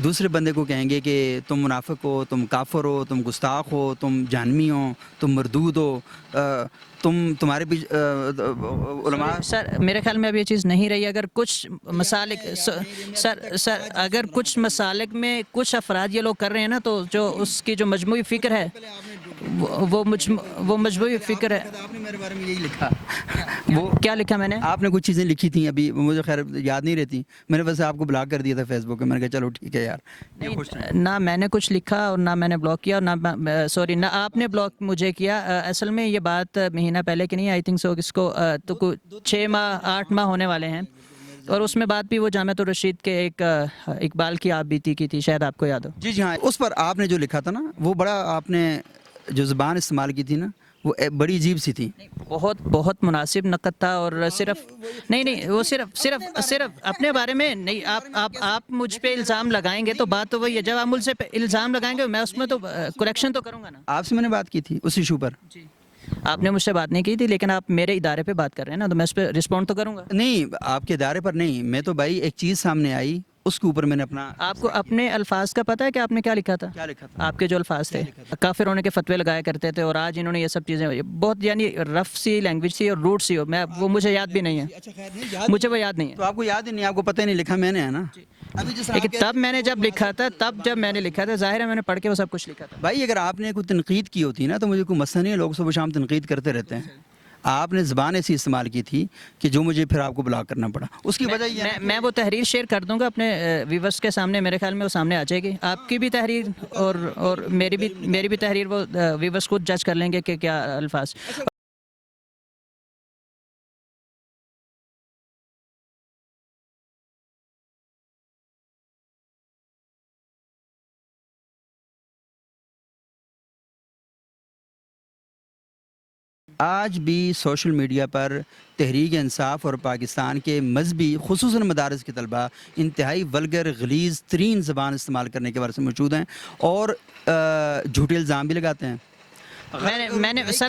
Speaker 2: دوسرے بندے کو کہیں گے کہ تم منافق ہو، تم کافر ہو، تم گستاخ ہو، تم جہنمی ہو، تم مردود ہو، تمہارے بھی علماء.
Speaker 1: سر میرے خیال میں اب یہ چیز نہیں رہی. اگر کچھ مسالک سر اگر کچھ مسالک میں کچھ افراد یہ لوگ کر رہے ہیں نا، تو جو اس کی جو مجموعی فکر ہے، وہ مجموعی فکر ہے.
Speaker 2: آپ نے میرے بارے میں یہی لکھا. وہ
Speaker 1: کیا لکھا میں نے؟
Speaker 2: آپ نے کچھ چیزیں لکھی تھیں, ابھی مجھے خیر یاد نہیں رہتی, میں نے ویسے آپ کو بلاک کر دیا تھا فیس بک پہ. میں نے کہا چلو ٹھیک ہے یار.
Speaker 1: نہ میں نے کچھ لکھا اور نہ میں نے بلاک کیا, اور نہ سوری نہ آپ نے بلاک مجھے کیا. اصل میں یہ بات مہینہ پہلے کی نہیں, آئی تھنک سو اس کو تو 6 ماہ 8 ماہ ہونے والے ہیں, اور اس میں بات بھی وہ جامعۃ الرشید کے ایک اقبال کی آپ بیتی کی تھی, شاید آپ کو یاد ہو.
Speaker 2: جی جی ہاں, اس پر آپ نے جو لکھا تھا نا, وہ بڑا آپ نے جو زبان استعمال کی تھی نا, وہ بڑی عجیب سی تھی.
Speaker 1: بہت مناسب نقد تھا, اور صرف نہیں وہ صرف اپنے بارے میں نہیں. آپ مجھ پہ الزام لگائیں گے تو بات تو وہی ہے, جب آپ مجھ سے الزام لگائیں گے میں اس میں تو کریکشن تو کروں گا نا.
Speaker 2: آپ سے میں نے بات کی تھی اس ایشو پر.
Speaker 1: جی آپ نے مجھ سے بات نہیں کی تھی, لیکن آپ میرے ادارے پہ بات کر رہے ہیں نا, تو میں اس پہ رسپونڈ تو کروں گا.
Speaker 2: نہیں, آپ کے ادارے پر نہیں, میں تو بھائی ایک چیز سامنے آئی اس کے اوپر میں نے اپنا.
Speaker 1: آپ کو اپنے الفاظ کا پتہ ہے کہ آپ نے کیا لکھا تھا؟
Speaker 2: کیا لکھا تھا؟
Speaker 1: آپ کے جو الفاظ تھے, کافر ہونے کے فتوے لگایا کرتے تھے, اور آج انہوں نے یہ سب چیزیں بہت یعنی رف سی لینگویج سی اور روٹ سی ہو, میں وہ مجھے یاد بھی نہیں ہے, مجھے وہ یاد نہیں ہے.
Speaker 2: تو آپ کو یاد ہی نہیں, آپ کو پتہ ہی نہیں, لکھا میں نے ہے نا. ابھی جس
Speaker 1: لیکن تب میں نے جب لکھا تھا ظاہر ہے میں نے پڑھ کے وہ سب کچھ لکھا تھا.
Speaker 2: بھائی اگر آپ نے کوئی تنقید کی ہوتی نا تو مجھے کوئی مسئلہ نہیں ہے, لوگ صبح شام تنقید کرتے رہتے ہیں. آپ نے زبان ایسی استعمال کی تھی کہ جو مجھے پھر آپ کو بلاک کرنا پڑا. اس کی وجہ یہ ہے
Speaker 1: میں وہ تحریر شیئر کر دوں گا اپنے ویورز کے سامنے, میرے خیال میں وہ سامنے آ جائے گی. آپ کی بھی تحریر اور میری بھی تحریر, وہ ویورز خود جج کر لیں گے کہ کیا الفاظ.
Speaker 2: آج بھی سوشل میڈیا پر تحریک انصاف اور پاکستان کے مذہبی خصوصاً مدارس کے طلباء انتہائی ولگر غلیظ ترین زبان استعمال کرنے کے بارے سے موجود ہیں, اور جھوٹے الزام بھی لگاتے ہیں.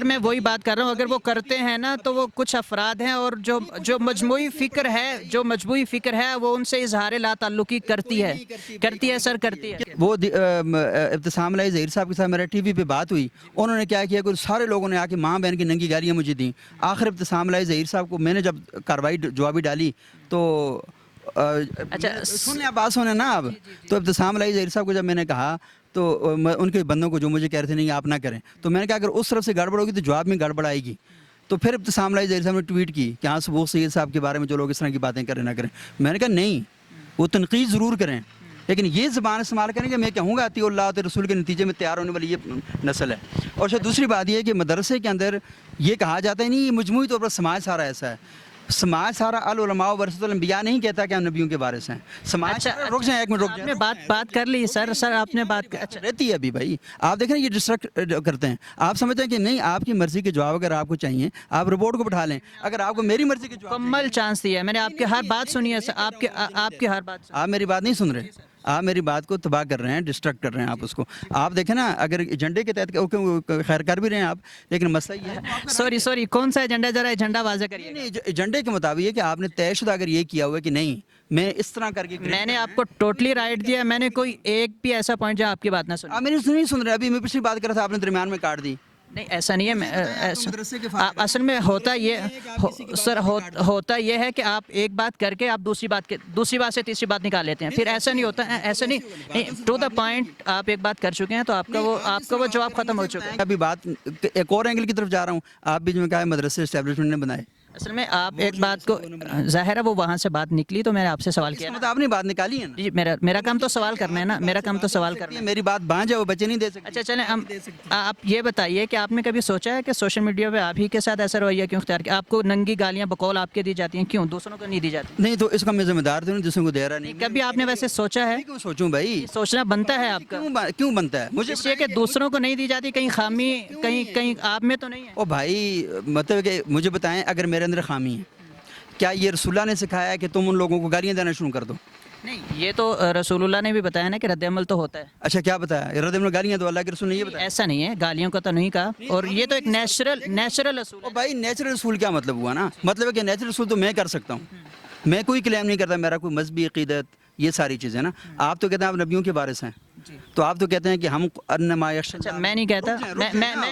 Speaker 1: میں وہی بات کر رہا ہوں, اگر وہ کرتے ہیں نا تو وہ کچھ افراد ہیں, اور جو مجموعی فکر ہے وہ ان سے اظہار لا تعلقی کرتی ہے سر.
Speaker 2: وہ ابتسام علیہ ظہیر صاحب کے ساتھ میرا ٹی وی پہ بات ہوئی, انہوں نے کیا کیا کہ سارے لوگوں نے آ کے ماں بہن کی ننگی گالیاں مجھے دیں. آخر ابتسام علیہ ظہیر صاحب کو میں نے جب کارروائی جوابی ڈالی تو سن لیں, بات سنیں نا آپ. تو ابتسام علیہ ظہیر صاحب کو جب میں نے کہا تو ان کے بندوں کو جو مجھے کہہ رہے تھے نہیں آپ نہ کریں, تو میں نے کہا اگر اس طرف سے گڑبڑ ہوگی تو جواب میں گڑبڑ آئے گی. تو پھر ابتسام علیہ ظہیر صاحب نے ٹویٹ کی کہ ہاں سبوق سید صاحب کے بارے میں جو لوگ اس طرح کی باتیں کریں نہ کریں. میں نے کہا نہیں, وہ تنقید ضرور کریں, لیکن یہ زبان استعمال کریں کہ میں کہوں گا اطیع اللہ اور رسول کے نتیجے میں تیار ہونے والی یہ نسل ہے. اور شاید دوسری بات یہ ہے کہ مدرسے کے اندر یہ کہا جاتا ہے نہیں, یہ مجموعی طور پر سماج سارا ایسا ہے. سماج سارا العلماء ورثۃ الانبیاء نہیں کہتا کہ ہم نبیوں کے وارث ہیں. سماج رک جائیں ایک منٹ, رک جائیں.
Speaker 1: بات کر لی سر آپ نے بات
Speaker 2: اچھا رہتی ہے ابھی بھائی. آپ دیکھیں یہ ڈسٹریکٹ کرتے ہیں, آپ سمجھتے ہیں کہ نہیں آپ کی مرضی کے جواب اگر آپ کو چاہیے آپ رپورٹ کو بٹھا لیں. اگر آپ کو میری مرضی کے جواب
Speaker 1: مکمل چانس دیا ہے میں نے, آپ کی ہر بات سنی ہے, آپ کی ہر بات.
Speaker 2: آپ میری بات نہیں سن رہے, آپ میری بات کو تباہ کر رہے ہیں, ڈسٹریکٹ کر رہے ہیں آپ اس کو. آپ دیکھیں نا اگر ایجنڈے کے تحت خیر کر بھی رہے ہیں آپ, لیکن مسئلہ یہ ہے
Speaker 1: سوری کون سا ایجنڈا, ذرا ایجنڈا واضح کریے.
Speaker 2: نہیں, ایجنڈے کے مطابق یہ کہ آپ نے طے شدہ اگر یہ کیا ہوا ہے کہ نہیں میں اس طرح کر کے,
Speaker 1: میں نے آپ کو ٹوٹلی رائٹ دیا, میں نے کوئی ایک بھی ایسا پوائنٹ جہاں آپ کی بات نہ سنی.
Speaker 2: آپ میری نہیں سن رہے, ابھی میں پچھلی بات کر رہا تھا آپ نے درمیان میں کاٹ دی.
Speaker 1: نہیں ایسا نہیں ہے, اصل میں ہوتا یہ ہے کہ آپ ایک بات کر کے آپ دوسری بات سے تیسری بات نکال لیتے ہیں, پھر ایسا نہیں ہوتا, ایسا نہیں, ٹو دا پوائنٹ آپ ایک بات کر چکے ہیں تو آپ کا وہ جواب ختم ہو چکا ہے.
Speaker 2: ابھی بات ایک اور اینگل کی طرف جا رہا ہوں. آپ بھی جو میں کہا ہے مدرسے اسٹیبلشمنٹ نے بنائے,
Speaker 1: اصل میں آپ ایک بات کو ظاہر ہے وہ وہاں سے بات نکلی تو میں نے آپ سے سوال کیا.
Speaker 2: آپ نے بات نکالی ہے نا,
Speaker 1: جی میرا کام تو سوال کرنا ہے نا, میرا کام تو سوال کرنا ہے.
Speaker 2: میری بات بانجھ ہے, وہ بچے نہیں دے سکتے.
Speaker 1: اچھا چلیں آپ یہ بتائیے کہ آپ نے کبھی سوچا ہے کہ سوشل میڈیا پہ آپ ہی کے ساتھ ایسا رویہ کیوں اختیار کیا؟ آپ کو ننگی گالیاں بقول آپ کے دی جاتی ہیں, کیوں دوسروں کو نہیں دی جاتی؟
Speaker 2: نہیں تو اس کا میں ذمہ دار تو نہیں, دوسروں کو دے رہا نہیں.
Speaker 1: کبھی آپ نے ویسے سوچا ہے؟
Speaker 2: کیوں سوچوں بھائی,
Speaker 1: سوچنا بنتا ہے آپ کا.
Speaker 2: کیوں بنتا ہے مجھے
Speaker 1: اس لیے کہ دوسروں کو نہیں دی جاتی, کہیں خامی کہیں آپ میں تو نہیں ہے.
Speaker 2: او بھائی مطلب کہ مجھے بتائیں اگر میرے اندر خامی ہے, کیا یہ رسول اللہ نے سکھایا ہے کہ تم ان لوگوں کو گالیاں دینا شروع کر دو؟
Speaker 1: نہیں, یہ تو رسول اللہ نے بھی بتایا نا کہ رد عمل تو ہوتا ہے.
Speaker 2: اچھا کیا بتایا رد عمل گالیاں دو, اللہ کے رسول نے یہ بتایا؟
Speaker 1: ایسا نہیں ہے, گالیوں کا تو نہیں کہا, اور یہ تو ایک نیچرل اصول ہے.
Speaker 2: بھائی نیچرل اصول کیا مطلب ہوا نا, مطلب ہے کہ نیچرل اصول تو میں کر سکتا ہوں, میں کوئی کلیم نہیں کرتا میرا کوئی مذہبی عقیدت یہ ساری چیزیں نا. آپ تو کہتے ہیں آپ نبیوں کے وارث ہیں, تو آپ تو کہتے ہیں کہ ہم انما یخشى
Speaker 1: اچھا میں نہیں کہتا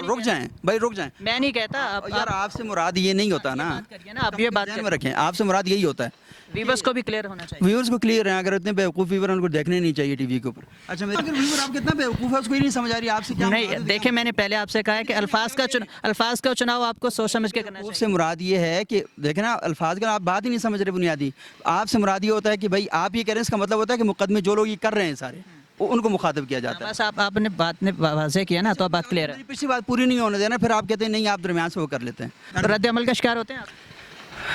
Speaker 2: رک جائیں بھائی رک جائیں
Speaker 1: میں نہیں کہتا
Speaker 2: یار آپ سے مراد یہ نہیں ہوتا نا
Speaker 1: کریے نا آپ یہ بات
Speaker 2: ذہن میں رکھیں آپ سے مراد یہی ہوتا ہے
Speaker 1: ویورز کو بھی کلیئر ہونا چاہیے
Speaker 2: ویورز کو کلیئر ہیں اگر اتنے بیوقوف ویور ان کو دیکھنے نہیں چاہیے ٹی وی کے اوپر اچھا اگر ویور آپ کتنا بیوقوف ہے اس کو ہی نہیں سمجھ آ رہی آپ سے کیا
Speaker 1: نہیں دیکھیں میں نے پہلے آپ سے کہا ہے کہ الفاظ کا چناؤ آپ کو سوچ سمجھ کے کرنا
Speaker 2: بیوقوف
Speaker 1: چاہیے
Speaker 2: سے مراد یہ ہے کہ دیکھیں نا الفاظ کا آپ بات ہی نہیں سمجھ رہے بنیادی آپ سے مراد یہ ہوتا ہے کہ بھائی آپ یہ کہہ رہے ہیں اس کا مطلب ہوتا ہے کہ مقدمے جو لوگ یہ کر رہے ہیں سارے ان کو مخاطب کیا جاتا ہے
Speaker 1: بس آپ نے بات نے واضح کیا نا تو اب بات کلیئر ہے
Speaker 2: میری پچھلی بات پوری نہیں ہونے دینا پھر آپ کہتے ہیں نہیں آپ درمیان سے وہ کر لیتے ہیں
Speaker 1: رد عمل کا شکار ہوتے ہیں آپ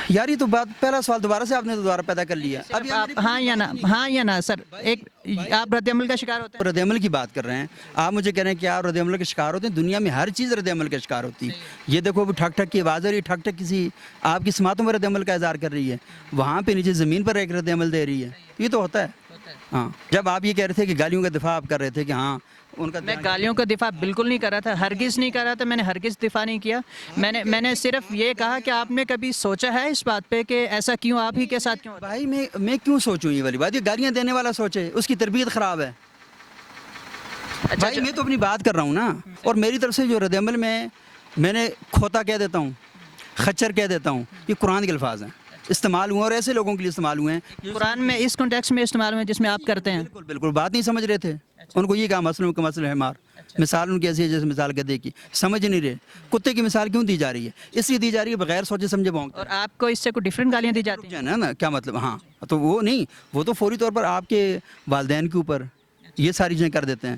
Speaker 2: یار یہ تو بات پہلا سوال دوبارہ سے آپ نے دوبارہ پیدا کر لیا اب
Speaker 1: آپ ہاں یا نا سر ایک آپ رد عمل کا شکار ہوتے ہیں
Speaker 2: رد عمل کی بات کر رہے ہیں آپ مجھے کہہ رہے ہیں کہ آپ رد عمل کے شکار ہوتے ہیں دنیا میں ہر چیز رد عمل کا شکار ہوتی ہے یہ دیکھو ابھی ٹھک ٹھک کی آواز آ رہی ہے ٹھک ٹھک کسی آپ کی سماعتوں میں رد عمل کا اظہار کر رہی ہے وہاں پہ نیچے زمین پر ایک رد عمل دے رہی ہے یہ تو ہوتا ہے ہاں جب آپ یہ کہہ رہے تھے کہ گالیوں کا دفاع آپ کر رہے تھے کہ ہاں ان کا
Speaker 1: میں گالیوں کا دفاع بالکل نہیں کر رہا تھا ہرگز نہیں کر رہا تھا میں نے ہرگز دفاع نہیں کیا میں نے صرف یہ کہا کہ آپ نے کبھی سوچا ہے اس بات پہ کہ ایسا کیوں آپ ہی کے ساتھ کیوں ہوتا ہے؟
Speaker 2: بھائی میں کیوں سوچوں یہ والی بات یہ گالیاں دینے والا سوچے اس کی تربیت خراب ہے بھائی میں تو اپنی بات کر رہا ہوں نا اور میری طرف سے جو رد عمل میں نے کھوتا کہہ دیتا ہوں خچر کہہ دیتا ہوں یہ قرآن کے الفاظ ہیں استعمال ہوئے اور ایسے لوگوں کے لیے استعمال ہوئے ہیں
Speaker 1: قرآن میں اس کانٹیکس میں استعمال ہوئے جس میں آپ کرتے ہیں
Speaker 2: بالکل بالکل بات نہیں سمجھ رہے تھے ان کو یہ کہا مسلم کا مسئلہ ہے مار مثال ان کی ایسی ہے جیسے مثال گدھے کی سمجھ نہیں رہے کتے کی مثال کیوں دی جا رہی ہے اس لیے دی جا رہی ہے بغیر سوچے سمجھے بونک
Speaker 1: اور آپ کو اس سے کوئی ڈفرینٹ گالیاں دی جاتی ہیں
Speaker 2: نا کیا مطلب ہاں تو وہ نہیں وہ تو فوری طور پر آپ کے والدین کے اوپر یہ ساری چیزیں کر دیتے ہیں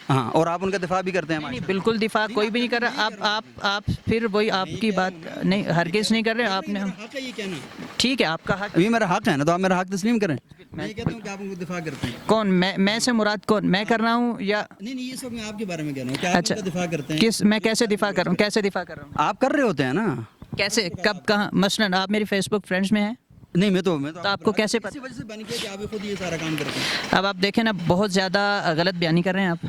Speaker 2: ہاں اور آپ ان کا دفاع بھی کرتے ہیں
Speaker 1: نہیں بالکل دفاع کوئی بھی نہیں کر رہا آپ پھر وہی آپ کی بات نہیں ہرگز نہیں کر رہے آپ نے
Speaker 2: حق ہے یہ کہنا
Speaker 1: ٹھیک ہے آپ کا حق
Speaker 2: ابھی میرا حق ہے نا تو آپ میرا حق تسلیم کریں میں یہ کہتا ہوں کہ آپ ان کو دفاع کرتے ہیں
Speaker 1: کون میں سے مراد کون میں کر رہا ہوں یا
Speaker 2: نہیں یہ سب میں آپ کے بارے میں کہہ رہا ہوں کہ آپ ان کا دفاع کرتے ہیں
Speaker 1: کس میں کیسے دفاع کر رہا ہوں کیسے دفاع کر رہا ہوں
Speaker 2: آپ کر رہے ہوتے ہیں نا
Speaker 1: کیسے کب کہاں مثلاً آپ میری فیس بک فرینڈس میں ہیں
Speaker 2: نہیں میں تو
Speaker 1: آپ کو کیسے
Speaker 2: اسی وجہ سے بن گیا کہ آپ خود یہ سارا کام کرتے ہیں
Speaker 1: اب آپ دیکھیں نا بہت زیادہ غلط بیانی کر رہے ہیں آپ